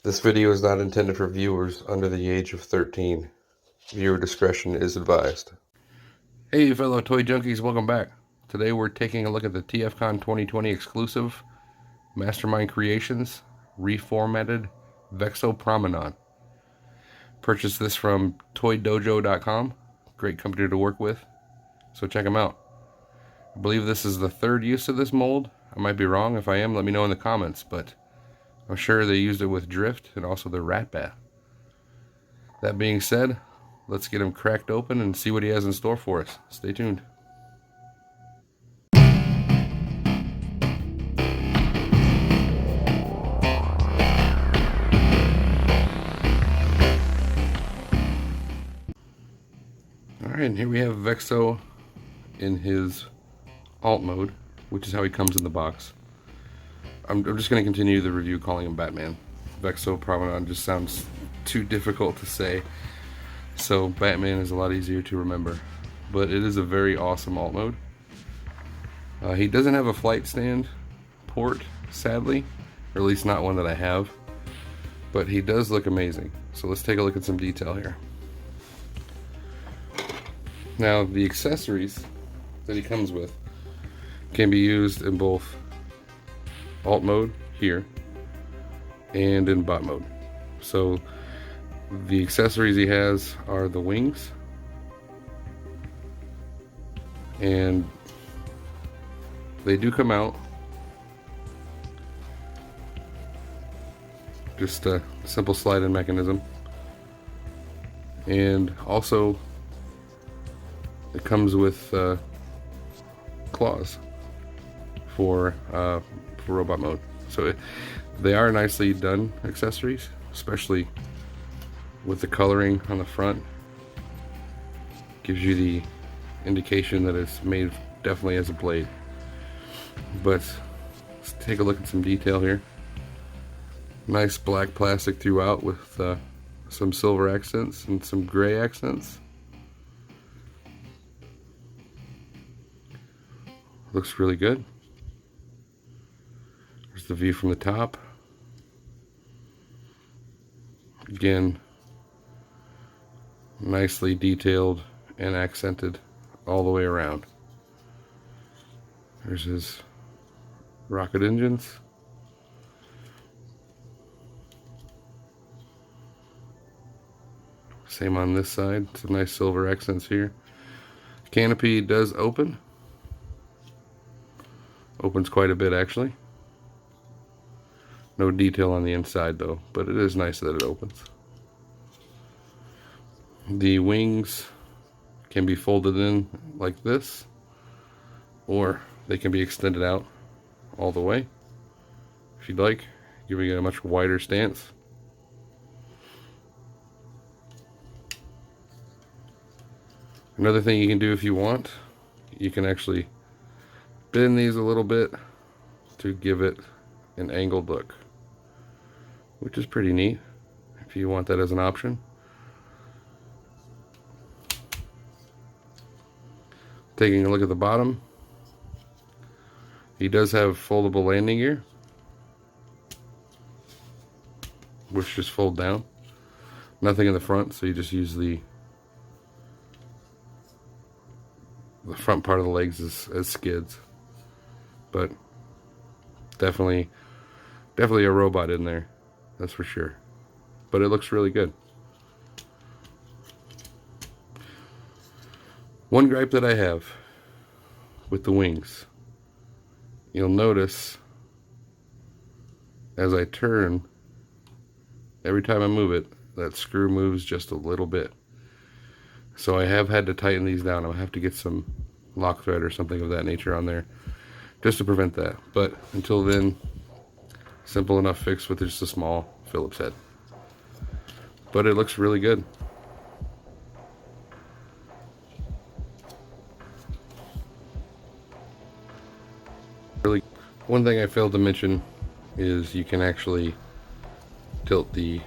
This video is not intended for viewers under the age of 13. Viewer discretion is advised. Hey fellow toy junkies, welcome back. Today we're taking a look at the Tfcon 2020 exclusive Mastermind Creations reformatted Vexo Prominon. Purchased this from toydojo.com. Great company to work with, so check them out. I believe this is the third use of this mold. I might be wrong. If I am, let me know in the comments, but I'm sure they used it with Drift and also the Rat Bath. That being said, let's get him cracked open and see what he has in store for us. Stay tuned. Alright, and here we have Vexo in his alt mode, which is how he comes in the box. I'm just going to continue the review calling him Batman. Vexo Prominon just sounds too difficult to say, so Batman is a lot easier to remember. But it is a very awesome alt mode. He doesn't have a flight stand port, sadly, or at least not one that I have, but he does look amazing. So let's take a look at some detail here. Now, the accessories that he comes with can be used in both alt mode here and in bot mode. So the accessories he has are the wings, and they do come out. Just a simple slide-in mechanism, and also it comes with claws for robot mode. So they are nicely done accessories, especially with the coloring on the front. Gives you the indication that it's made definitely as a blade. But let's take a look at some detail here. Nice black plastic throughout with some silver accents and some gray accents. Looks really good. There's the view from the top. Again, nicely detailed and accented all the way around. There's his rocket engines. Same on this side. Some nice silver accents here. Canopy does open. Opens quite a bit actually. No detail on the inside though, but it is nice that it opens. The wings can be folded in like this, or they can be extended out all the way if you'd like, giving it a much wider stance. Another thing you can do if you want, you can actually bend these a little bit to give it an angled look, which is pretty neat if you want that as an option. Taking a look at the bottom, he does have foldable landing gear, which just fold down. Nothing in the front, so you just use the front part of the legs as skids. But definitely a robot in there, that's for sure. But it looks really good. One gripe that I have with the wings, you'll notice as I turn, every time I move it, that screw moves just a little bit. So I have had to tighten these down. I'll have to get some lock thread or something of that nature on there just to prevent that. But until then, simple enough fix with just a small Phillips head. But it looks really good. One thing I failed to mention is you can actually tilt the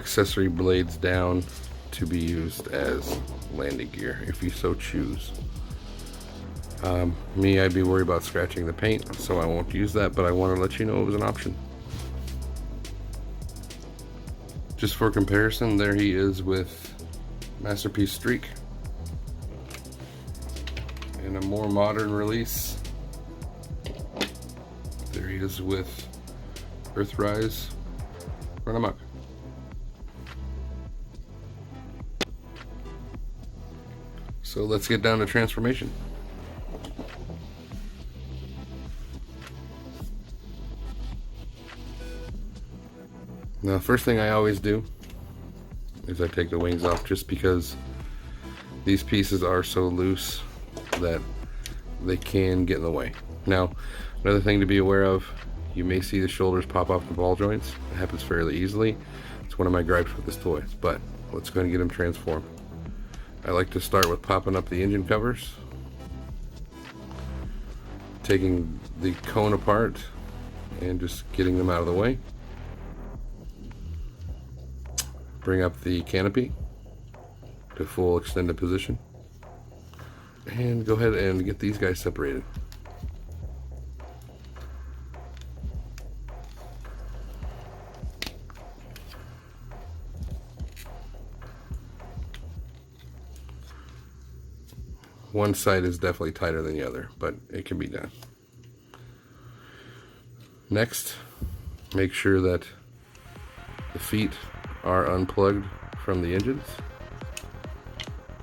accessory blades down to be used as landing gear if you so choose. Me, I'd be worried about scratching the paint, so I won't use that, but I want to let you know it was an option. Just for comparison, there he is with Masterpiece Streak. In a more modern release, there he is with Earthrise Run Amok. So let's get down to transformation. Now, first thing I always do is I take the wings off, just because these pieces are so loose that they can get in the way. Now, another thing to be aware of, you may see the shoulders pop off the ball joints. It happens fairly easily. It's one of my gripes with this toy, but let's go and get them transformed. I like to start with popping up the engine covers, taking the cone apart and just getting them out of the way. Bring up the canopy to full extended position and go ahead and get these guys separated. One side is definitely tighter than the other, but it can be done. Next, make sure that the feet are unplugged from the engines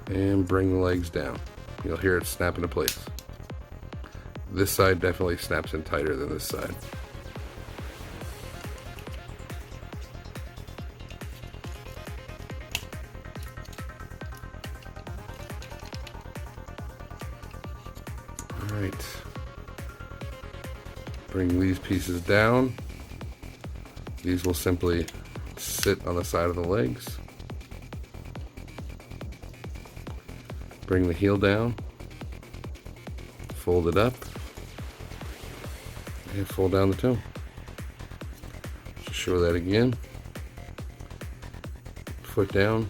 and bring the legs down. You'll hear it snap into place. This side definitely snaps in tighter than this side. Alright, bring these pieces down. These will simply sit on the side of the legs. Bring the heel down, fold it up, and fold down the toe. Just show that again. Foot down,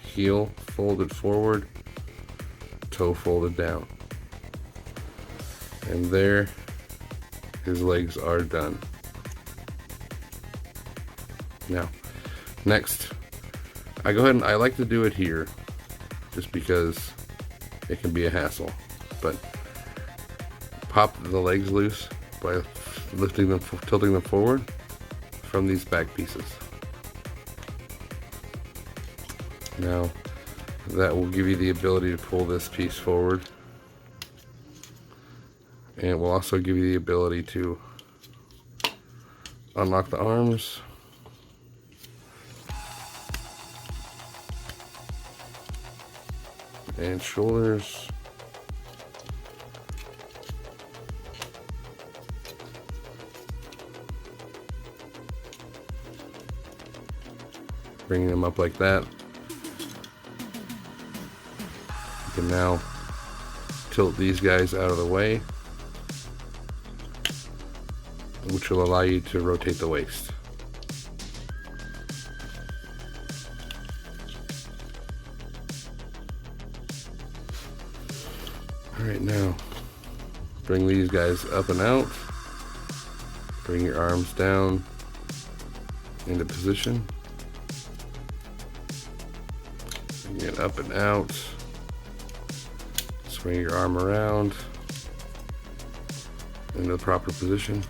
heel folded forward, toe folded down. And there, his legs are done. Now, next, I like to do it here just because it can be a hassle, but pop the legs loose by lifting them, tilting them forward from these back pieces. Now, that will give you the ability to pull this piece forward, and it will also give you the ability to unlock the arms, and shoulders, bringing them up like that. You can now tilt these guys out of the way, which will allow you to rotate the waist. Alright, now bring these guys up and out. Bring your arms down into position. Bring it up and out. Swing your arm around into the proper position.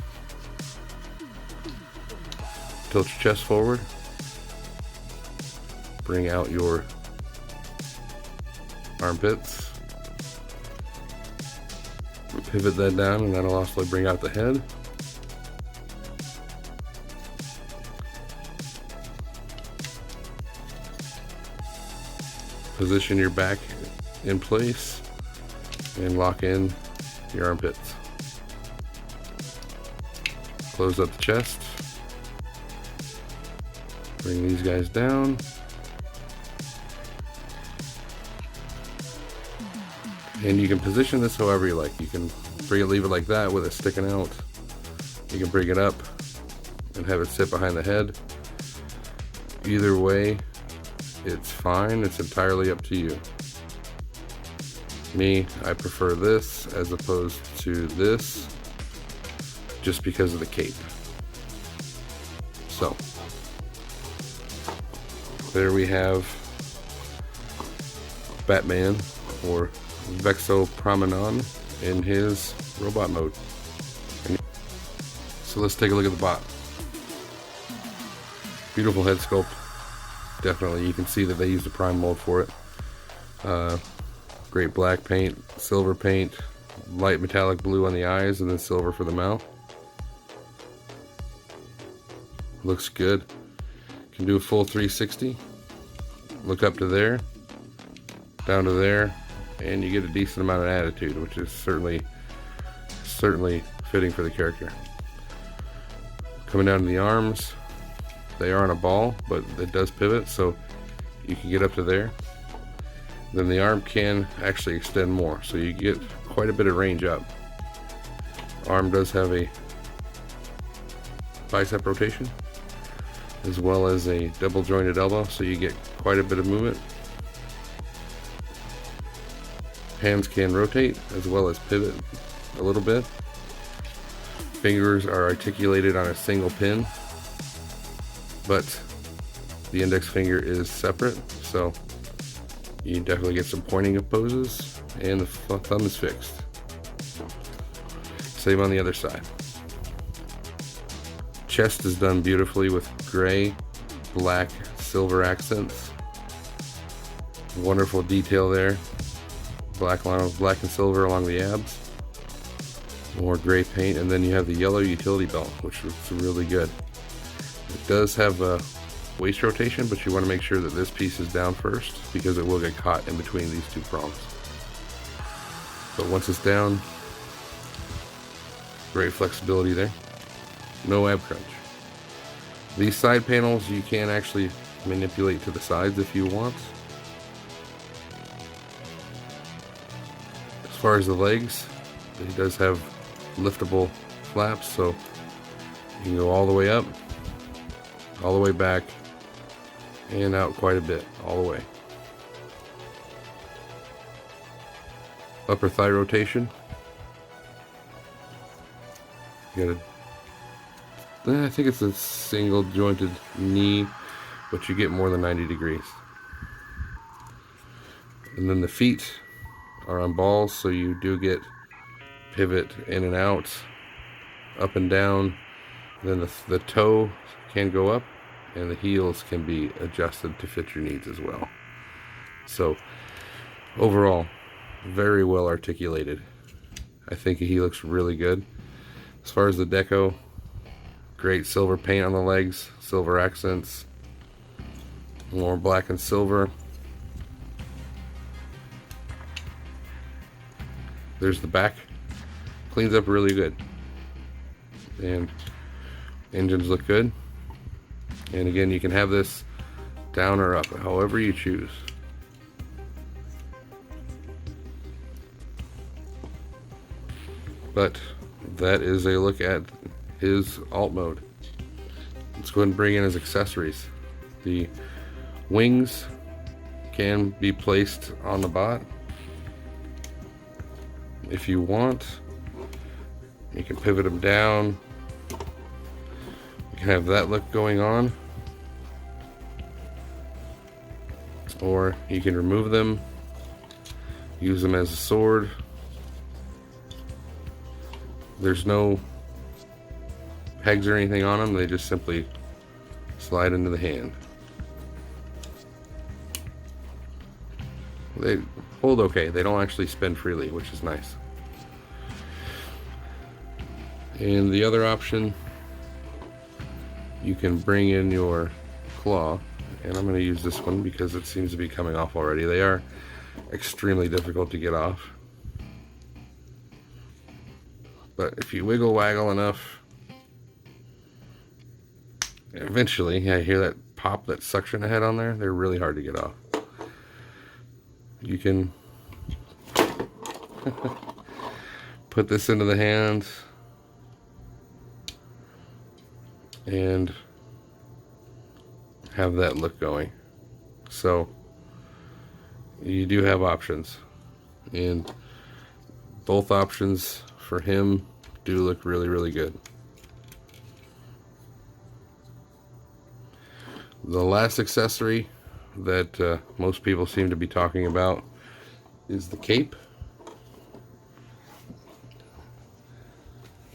Tilt your chest forward. Bring out your armpits. Pivot that down, and that'll also bring out the head. Position your back in place and lock in your armpits. Close up the chest. Bring these guys down. And you can position this however you like. You can leave it like that with it sticking out. You can bring it up and have it sit behind the head. Either way, it's fine. It's entirely up to you. Me, I prefer this as opposed to this, just because of the cape. So, there we have Batman, or Vexo Prominon, in his robot mode. So let's take a look at the bot. Beautiful head sculpt. Definitely, you can see that they used a prime mold for it. Great black paint, silver paint, light metallic blue on the eyes, and then silver for the mouth. Looks good. Can do a full 360. Look up to there, down to there, and you get a decent amount of attitude, which is certainly fitting for the character. Coming down to the arms, they are on a ball, but it does pivot, so you can get up to there. Then the arm can actually extend more, so you get quite a bit of range up. Arm does have a bicep rotation, as well as a double jointed elbow, so you get quite a bit of movement. Hands can rotate, as well as pivot a little bit. Fingers are articulated on a single pin, but the index finger is separate, so you definitely get some pointing of poses, and the thumb is fixed. Same on the other side. Chest is done beautifully with gray, black, silver accents. Wonderful detail there. Black line of black and silver along the abs. More gray paint, and then you have the yellow utility belt, which looks really good. It does have a waist rotation, but you want to make sure that this piece is down first, because it will get caught in between these two prongs. But once it's down, great flexibility there. No ab crunch. These side panels you can actually manipulate to the sides if you want. As far as the legs, it does have liftable flaps, so you can go all the way up, all the way back, and out quite a bit, all the way. Upper thigh rotation. You got I think it's a single jointed knee, but you get more than 90 degrees. And then the feet are on balls, so you do get pivot in and out, up and down. Then the toe can go up, and the heels can be adjusted to fit your needs as well. So overall, very well articulated. I think he looks really good. As far as the deco, great silver paint on the legs, silver accents, more black and silver. There's the back. Cleans up really good. And engines look good. And again, you can have this down or up, however you choose. But that is a look at his alt mode. Let's go ahead and bring in his accessories. The wings can be placed on the bot if you want. You can pivot them down. You can have that look going on, or you can remove them, use them as a sword. There's no pegs or anything on them, they just simply slide into the hand. They hold okay, they don't actually spin freely, which is nice. And the other option, you can bring in your claw, and I'm going to use this one because it seems to be coming off already. They are extremely difficult to get off, but if you wiggle waggle enough, eventually, I hear that pop, that suction head on there. They're really hard to get off. You can put this into the hand and have that look going. So you do have options, and both options for him do look really, really good. The last accessory that most people seem to be talking about is the cape.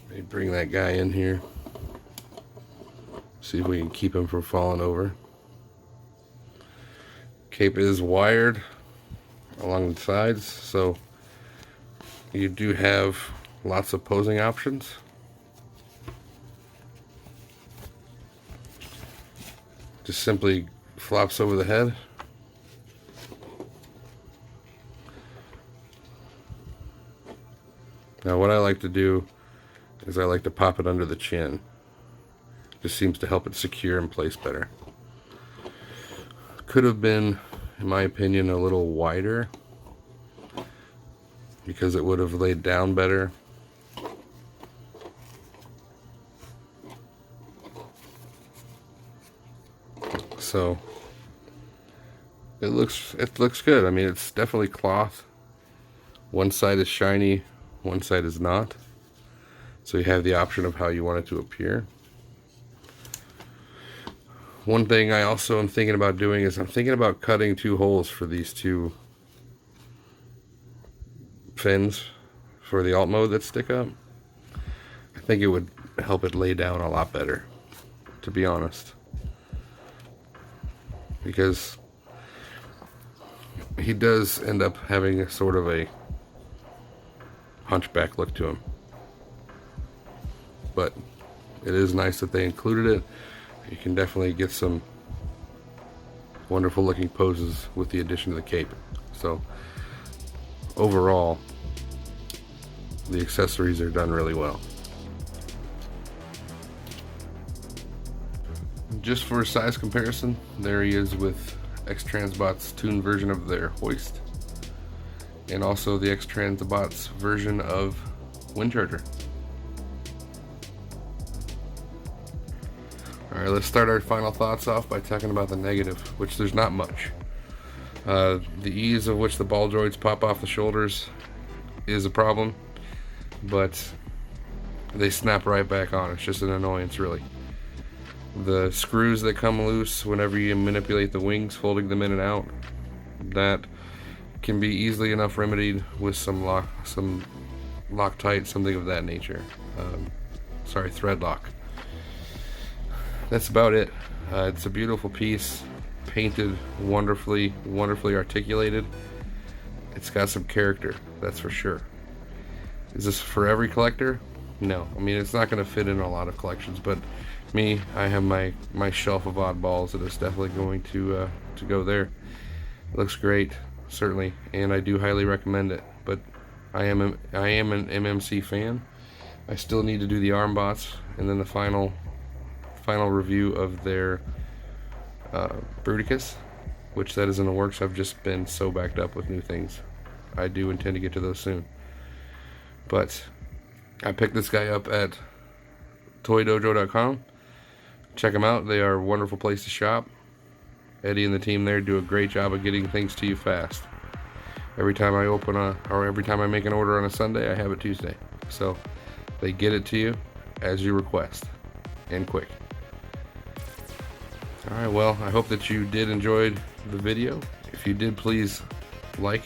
Let me bring that guy in here. See if we can keep him from falling over. Cape is wired along the sides, so you do have lots of posing options. Just simply flops over the head. Now what I like to do is I like to pop it under the chin. Just seems to help it secure in place better. Could have been, in my opinion, a little wider because it would have laid down better. So it looks good. I mean, it's definitely cloth. One side is shiny, one side is not. So you have the option of how you want it to appear. One thing I also am thinking about doing is I'm thinking about cutting 2 holes for these 2 fins for the alt mode that stick up. I think it would help it lay down a lot better, to be honest. Because he does end up having a sort of a hunchback look to him. But it is nice that they included it. You can definitely get some wonderful looking poses with the addition of the cape. So overall, the accessories are done really well. Just for a size comparison, there he is with X-Transbot's tuned version of their hoist, and also the X-Transbot's version of wind charger. Alright, let's start our final thoughts off by talking about the negative, which there's not much. The ease of which the ball joints pop off the shoulders is a problem, but they snap right back on. It's just an annoyance, really. The screws that come loose whenever you manipulate the wings, folding them in and out, that can be easily enough remedied with some Loctite, something of that nature. Thread lock. That's about it. It's a beautiful piece, painted wonderfully articulated. It's got some character, that's for sure. Is this for every collector? No. I mean, it's not going to fit in a lot of collections, but me, I have my shelf of oddballs that is definitely going to go there. It looks great, certainly, and I do highly recommend it. But I am an MMC fan. I still need to do the arm bots, and then the final review of their Bruticus, which that is in the works. I've just been so backed up with new things. I do intend to get to those soon. But I picked this guy up at toydojo.com. Check them out. They are a wonderful place to shop. Eddie and the team there do a great job of getting things to you fast. Every time I every time I make an order on a Sunday, I have it Tuesday. So they get it to you as you request, and quick. Alright, well, I hope that you did enjoy the video. If you did, please like,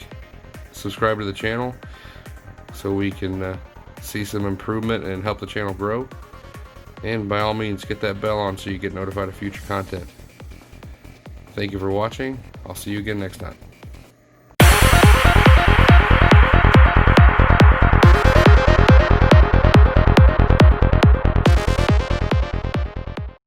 subscribe to the channel so we can see some improvement and help the channel grow. And by all means, get that bell on so you get notified of future content. Thank you for watching. I'll see you again next time.